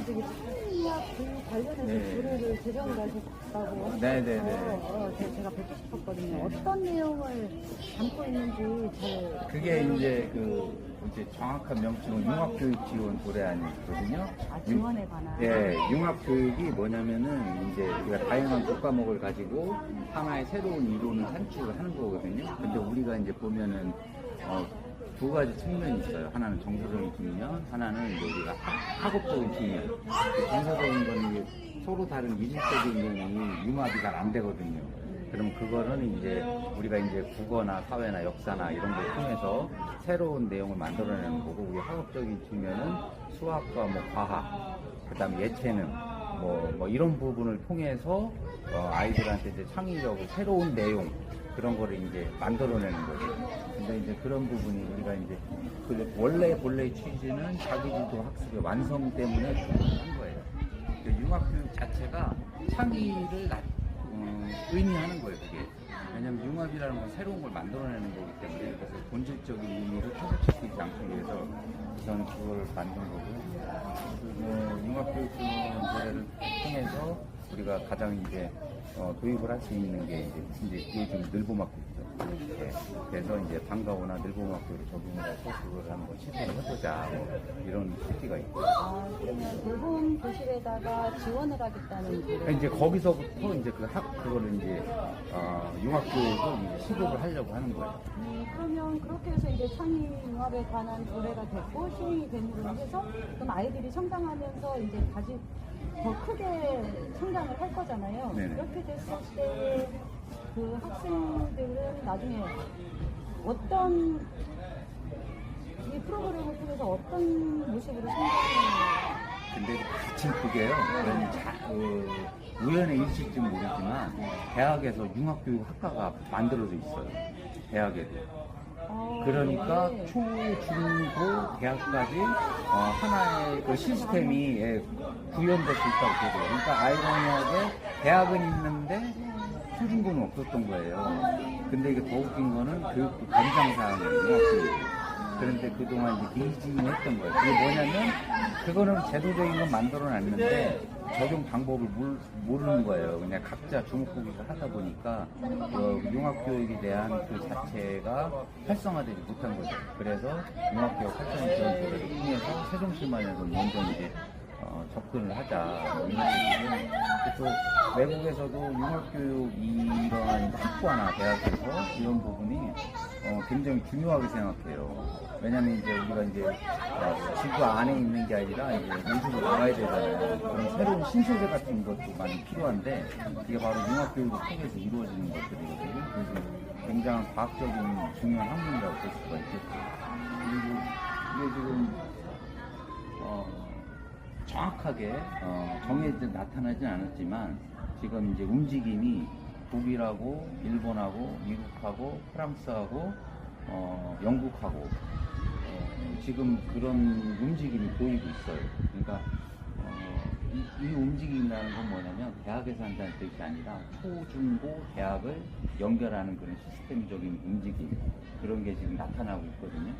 저기 창의학 그 관련해서 네. 글을 제정을 하셨다고 네네네. 하셔서 제가 뵙고 싶었거든요. 어떤 내용을 담고 있는지 잘. 그게 이제 정확한 명칭은 융합교육 지원 도래안이거든요. 지원에 관한. 예, 융합교육이 뭐냐면은 이제 우리가 다양한 교과목을 가지고 하나의 새로운 이론을 산출을 하는 거거든요. 근데 우리가 이제 보면은 두 가지 측면이 있어요. 하나는 정서적인 측면, 하나는 이제 우리가 학업적인 측면. 정서적인 거는 이제 서로 다른 이질적인 내용이 융합이 잘 안 되거든요. 그럼 그거는 이제 우리가 이제 국어나 사회나 역사나 이런 걸 통해서 새로운 내용을 만들어내는 거고, 우리 학업적인 측면은 수학과 뭐 과학, 그다음에 예체능, 뭐 이런 부분을 통해서 아이들한테 이제 창의적으로 새로운 내용 그런 거를 이제 만들어내는 거죠. 근데 이제 그런 부분이 우리가 이제 본래의 취지는 자기주도 학습의 완성 때문에 한 거예요. 융합교육 자체가 창의를 의미하는 거예요, 그게. 왜냐면 융합이라는 건 새로운 걸 만들어내는 거기 때문에, 그래서 본질적인 의미를 퇴색시키지 않기 위해서 저는 그걸 만든 거고요. 융합교육 지원 제도를 통해서 우리가 가장 이제 도입을 할 수 있는 게 이제 요즘 늘보막교육이죠. 네. 그래서 이제 방과후나 늘보막교육을 적용을 해서 그걸 한번 시도를 해보자, 이런 취지가 있고. 그러면 돌봄 교실에다가 지원을 하겠다는 그러니까 이제 거기서부터 이제 그거를 이제 융합교육을 이제 시도를 하려고 하는 거예요. 그러면 그렇게 해서 이제 창의융합에 관한 도래가 됐고 시행이 됨으로 해서 그럼 아이들이 성장하면서 이제 다시 더 크게 성장을 할 거잖아요. 네네. 그렇게 됐을 때 그 학생들은 나중에 어떤 이 프로그램을 통해서 어떤 모습으로 성장을. 근데 마침 그게요, 우연의 일치일지 모르지만 대학에서 융합교육 학과가 만들어져 있어요. 대학에도. 그러니까 네. 초, 중, 고, 대학까지 하나의 그 시스템이 구현될 수 있다고 보고요. 그러니까 아이러니하게 대학은 있는데 초중고는 없었던 거예요. 근데 이게 더 웃긴 거는 교육부 권장사항이에요, 융합교육이. 그런데 그동안 이제 미진을 했던 거예요. 그게 뭐냐면, 그거는 제도적인 건 만들어 놨는데, 적용 방법을 모르는 거예요. 그냥 각자 주목보기를 하다 보니까, 융합교육에 대한 그 자체가 활성화되지 못한 거죠. 그래서 융합교육 활성 지원 제도를 통해서 세종시만에서 먼저 이제, 접근을 하자. 또 외국에서도 융합교육 이러한 학과나 대학에서 이런 부분이 굉장히 중요하게 생각해요. 왜냐면 이제 우리가 이제 지구 안에 있는 게 아니라 이제 우주로 나가야 되잖아요. 그런 새로운 신소재 같은 것도 많이 필요한데 이게 바로 융합교육을 통해서 이루어지는 것들이거든요. 그래서 굉장히 과학적인 중요한 학문이라고 볼 수가 있겠죠. 그리고 이게 지금 정확하게 정해져 나타나진 않았지만 지금 이제 움직임이 독일하고 일본하고 미국하고 프랑스하고 영국하고 지금 그런 움직임이 보이고 있어요. 그러니까 이 움직임이라는 건 뭐냐면 대학에서 한다는 뜻이 아니라 초, 중, 고, 대학을 연결하는 그런 시스템적인 움직임, 그런 게 지금 나타나고 있거든요.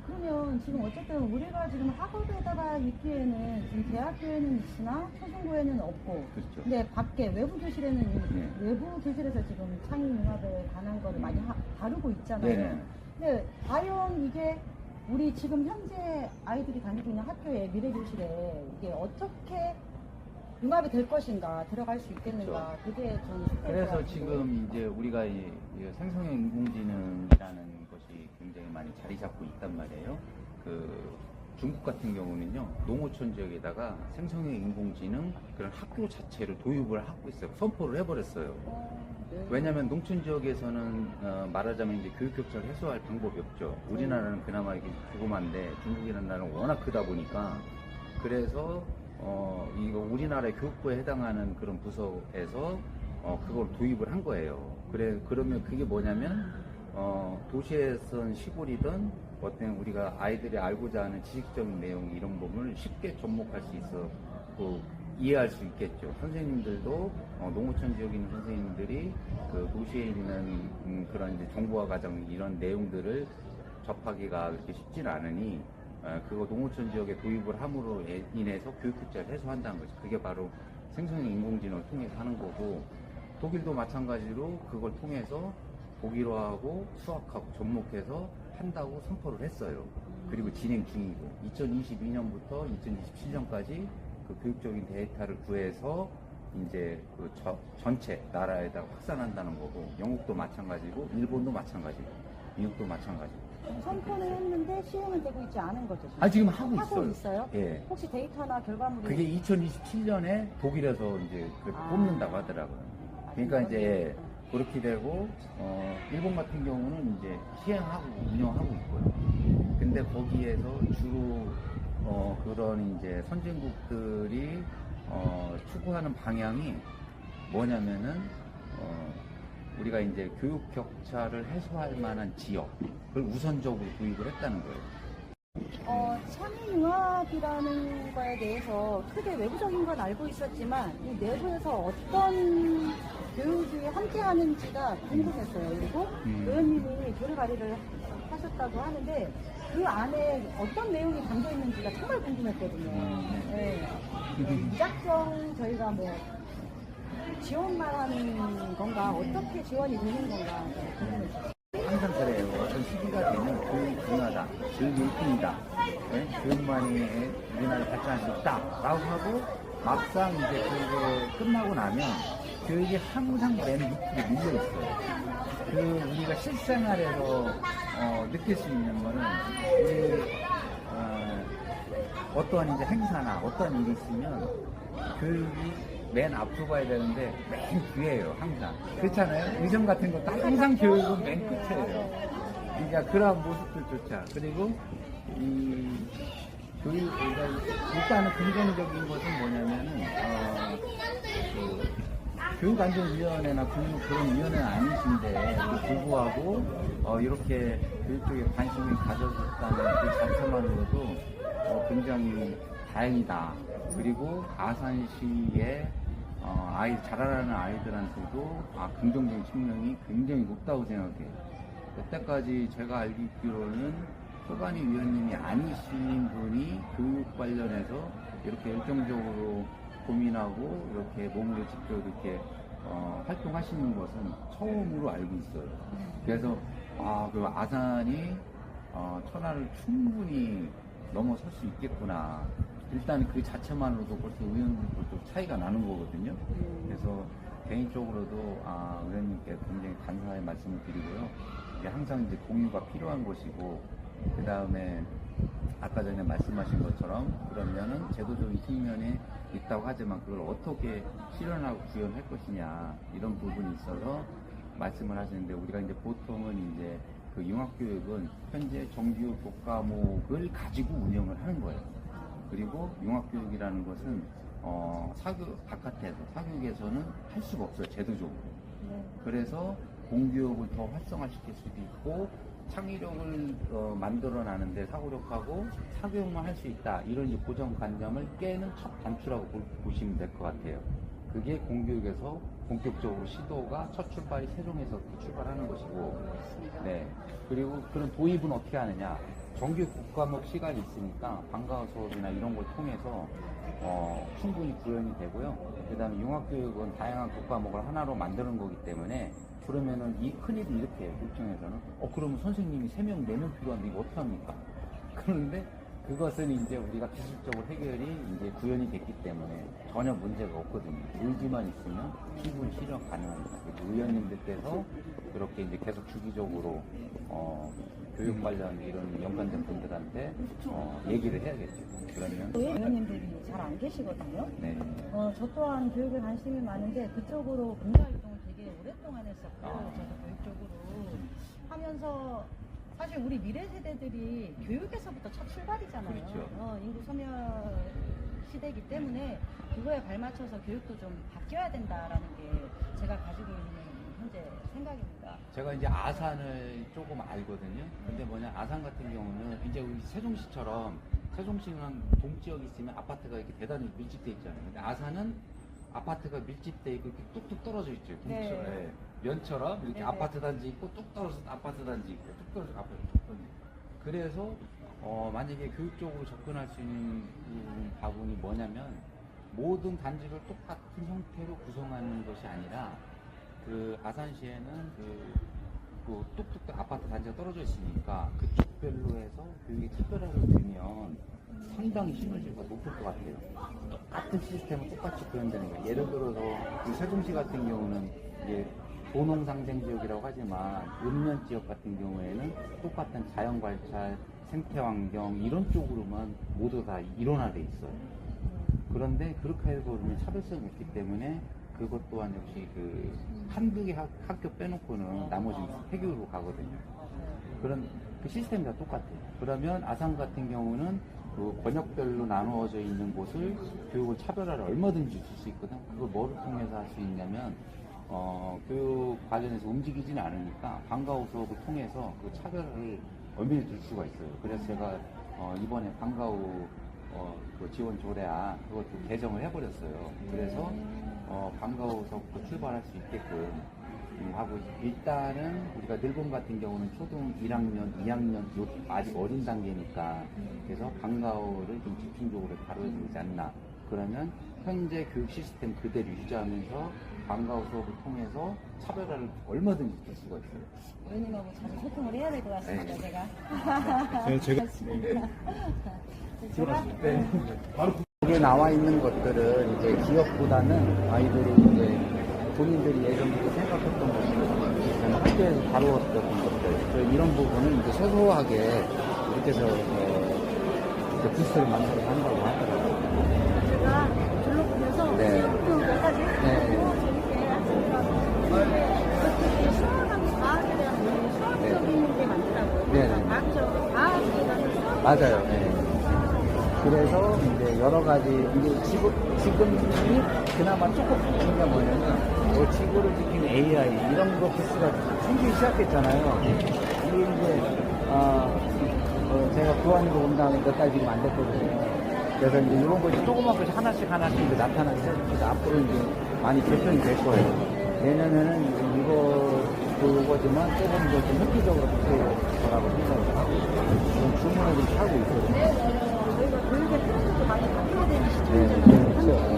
그러면 지금 어쨌든 우리가 지금 학업에다가 있기에는 지금 대학교에는 있으나 초중고에는 없고, 그렇죠. 근데 밖에 외부 교실에는 네. 외부 교실에서 지금 창의융합에 관한 거를 많이 다루고 있잖아요. 네네. 근데 과연 이게 우리 지금 현재 아이들이 다니고 있는 학교의 미래교실에 이게 어떻게 융합이 될 것인가, 들어갈 수 있겠는가, 그게 좀 그래서 지금 이제 우리가 이 생성형 인공지능이라는 것이 굉장히 많이 자리 잡고 있단 말이에요. 중국 같은 경우는요, 농어촌 지역에다가 생성형 인공지능 그런 학교 자체를 도입을 하고 있어요. 선포를 해버렸어요. 왜냐하면 농촌 지역에서는 말하자면 이제 교육 격차를 해소할 방법이 없죠. 우리나라는 그나마 이게 조그만데 중국이라는 나라는 워낙 크다 보니까, 그래서 이거 우리나라의 교육부에 해당하는 그런 부서에서 그걸 도입을 한 거예요. 그러면 그게 뭐냐면 도시에선 시골이든 어떤 우리가 아이들이 알고자 하는 지식적인 내용 이런 부분을 쉽게 접목할 수 있어 이해할 수 있겠죠. 선생님들도 농어촌 지역에 있는 선생님들이 그 도시에 있는 그런 이제 정보화 과정 이런 내용들을 접하기가 그렇게 쉽지는 않으니 그거 농어촌 지역에 도입을 함으로 인해서 교육 격차를 해소한다는 거죠. 그게 바로 생성형 인공지능을 통해서 하는 거고, 독일도 마찬가지로 그걸 통해서 독일어하고 수학하고 접목해서 한다고 선포를 했어요. 그리고 진행 중이고 2022년부터 2027년까지 그 교육적인 데이터를 구해서 이제 그 전체 나라에다 확산한다는 거고, 영국도 마찬가지고 일본도 마찬가지고 미국도 마찬가지고. 선포는 했는데 시행은 되고 있지 않은 거죠. 지금? 아, 지금 하고 하고 있어요. 있어요? 예. 혹시 데이터나 결과물이 그게 2027년에 독일에서 이제 뽑는다고 하더라고요. 그러니까 이제 그렇게 되고, 일본 같은 경우는 이제 시행하고 운영하고 있고요. 근데 거기에서 주로, 그런 이제 선진국들이, 추구하는 방향이 뭐냐면은, 우리가 이제 교육 격차를 해소할 만한 지역을 우선적으로 도입을 했다는 거예요. 창의융합이라는 거에 대해서 크게 외부적인 건 알고 있었지만 이 내부에서 어떤 교육이 함께 하는지가 궁금했어요. 그리고 의원님이 교류 발의를 하셨다고 하는데 그 안에 어떤 내용이 담겨 있는지가 정말 궁금했거든요. 네. 무작정 저희가 뭐 지원만 하는 건가, 어떻게 지원이 되는 건가 궁금했어요. 항상 그래요. 어떤 시기가 되면 교육이 중요하다. 교육이 1등이다. 네? 교육만이 우리나라를 발전할 수 있다. 라고 하고, 막상 이제 그게 끝나고 나면 교육이 항상 맨 밑으로 밀려있어요. 우리가 실생활에서 느낄 수 있는 거는, 우리, 어떠한 이제 행사나 어떠한 일이 있으면 교육이 맨 앞으로 가야 되는데 맨 뒤에요, 항상. 그렇잖아요? 의정 같은 것도 항상 교육은 맨 끝이에요. 그러니까 그러한 모습들조차. 그리고 이 교육, 일단은 긍정적인 것은 뭐냐면은, 교육안전위원회나 그런 위원회는 아니신데 불구하고 이렇게 교육 쪽에 관심을 가져줬다는 그 자체만으로도 굉장히 다행이다. 그리고 아산시의 자라나는 아이들한테도 긍정적인 측면이 굉장히 높다고 생각해요. 그때까지 제가 알기로는 소관이 위원님이 아니신 분이 교육 관련해서 이렇게 열정적으로 고민하고 이렇게 몸으로 직접 이렇게 활동하시는 것은 처음으로 알고 있어요. 그래서 그 아산이 천하를 충분히 넘어설 수 있겠구나. 일단 그 자체만으로도 벌써 의원님들도 차이가 나는 거거든요. 그래서 개인적으로도 의원님께 굉장히 감사의 말씀을 드리고요. 이게 항상 이제 공유가 필요한 것이고, 그 다음에 아까 전에 말씀하신 것처럼 그러면은 제도적인 측면이 있다고 하지만 그걸 어떻게 실현하고 구현할 것이냐 이런 부분이 있어서 말씀을 하시는데, 우리가 이제 보통은 이제 그 융합교육은 현재 정규 교과목을 가지고 운영을 하는 거예요. 그리고 융합교육이라는 것은 사교육 바깥에서 사교육에서는 할 수가 없어요, 제도적으로. 그래서 공교육을 더 활성화시킬 수도 있고 창의력을 만들어나는데 사고력하고 사교육만 할 수 있다, 이런 이제 고정관념을 깨는 첫 단추라고 보시면 될 것 같아요. 그게 공교육에서 본격적으로 시도가 첫 출발이 세종에서 출발하는 것이고, 네. 그리고 그런 도입은 어떻게 하느냐? 정규 국과목 시간이 있으니까 방과후 수업이나 이런 걸 통해서 충분히 구현이 되고요. 그 다음에 융합교육은 다양한 국과목을 하나로 만드는 거기 때문에, 그러면은 이 큰일이 이렇게 해요, 교육청에서는. 그러면 선생님이 3명, 4명 필요한데 이거 어떡합니까? 그런데 그것은 이제 우리가 기술적으로 해결이 이제 구현이 됐기 때문에 전혀 문제가 없거든요. 의지만 있으면 충분히 실현 가능합니다. 의원님들께서 그렇게 이제 계속 주기적으로 교육 관련 이런 연관된 분들한테 얘기를 해야겠죠. 그러면 의원님들이 잘 안 계시거든요. 네. 저 또한 교육에 관심이 많은데 그쪽으로 봉사활동을 되게 오랫동안 했었고, 저도 교육 쪽으로 하면서 사실 우리 미래 세대들이 교육에서부터 첫 출발이잖아요. 그렇죠. 인구 소멸 시대이기 때문에 그거에 발맞춰서 교육도 좀 바뀌어야 된다라는 게 제가 가지고 있는 현재 생각입니다. 제가 이제 아산을 조금 알거든요. 근데 뭐냐, 아산 같은 경우는 이제 우리 세종시처럼, 세종시는 동지역이 있으면 아파트가 이렇게 대단히 밀집돼 있잖아요. 근데 아산은 아파트가 밀집돼 있고 이렇게 뚝뚝 떨어져 있죠. 동지처럼. 네. 면처럼 이렇게 네네. 아파트 단지 있고 뚝 떨어져 아파트 단지 있고 뚝 떨어져 아파트 뚝 떨어져. 그래서 만약에 교육적으로 접근할 수 있는 부분이 뭐냐면 모든 단지를 똑같은 형태로 구성하는 것이 아니라 그 아산시에는 그 뚝뚝 아파트 단지가 떨어져 있으니까 그쪽별로 해서 교육의 차별화를 두면 상당히 시너지가 높을 것 같아요. 똑같은 시스템을 똑같이 구현되는 거예요. 예를 들어서 이 세종시 같은 경우는 이제 도농상생 지역이라고 하지만 읍면 지역 같은 경우에는 똑같은 자연관찰, 생태환경 이런 쪽으로만 모두 다 일원화돼 있어요. 그런데 그렇게 해서 보면 차별성이 있기 때문에 그것 또한 역시 그 한두 개 학교 빼놓고는 나머지는 폐교로 가거든요. 그런 그 시스템이 다 똑같아요. 그러면 아산 같은 경우는 그 권역별로 나누어져 있는 곳을 교육을 차별화를 얼마든지 줄 수 있거든. 그걸 뭐를 통해서 할 수 있냐면 교육 관련해서 움직이지는 않으니까 방과후 수업을 통해서 그 차별화를 얼마든지 줄 수가 있어요. 그래서 제가 이번에 방과후 그 지원 조례안 그것도 개정을 해버렸어요. 그래서 방과후서부터 출발할 수 있게끔 하고 일단은 우리가 늘봄 같은 경우는 초등 1학년, 2학년 아직 어린 단계니까 그래서 방과후를 좀 집중적으로 다뤄야 되지 않나. 그러면 현재 교육 시스템 그대로 유지하면서 방과후 수업을 통해서 차별화를 얼마든지 줄 수가 있어요. 의원님하고 자주 소통을 해야 될 것 같습니다. 네. 제가. 네. 여기에 나와 있는 것들은 이제 기업보다는 아이들이 이제 본인들이 예전부터 생각했던 것들, 학교에서 다루었던 것들, 그래서 이런 부분은 이제 소소하게 이렇게 해서 이렇게 부스를 만들어서 한다고 하더라고요. 제가 둘러보면서 네. 수업도 몇 가지 네. 너무 재밌게 하시니까 수학하고 과학에 대한 수학적인 게 많더라고요. 네. 과학보다는 수학. 맞아요. 네. 그래서 이제 여러 가지 이제 지금이 그나마 조금 바뀐 게 뭐냐면 지구를 지키는 AI 이런 거 부스가 생기기 시작했잖아요. 이게 이제 제가 교환으로 온 다음에 몇 달 지금 안 됐거든요. 그래서 이제 이런 것이 조그만 것이 하나씩 이제 나타나기 시작해서 앞으로 이제 많이 개편이 될 거예요. 내년에는 이제 그거지만 조금 더 좀 획기적으로 바뀔 거라고 생각을 하고 지금 주문을 좀 하고 있거든요. 저희가 교육의 트렌드도 많이 바뀌어야 되는 네, 시점이잖아요. 그렇죠.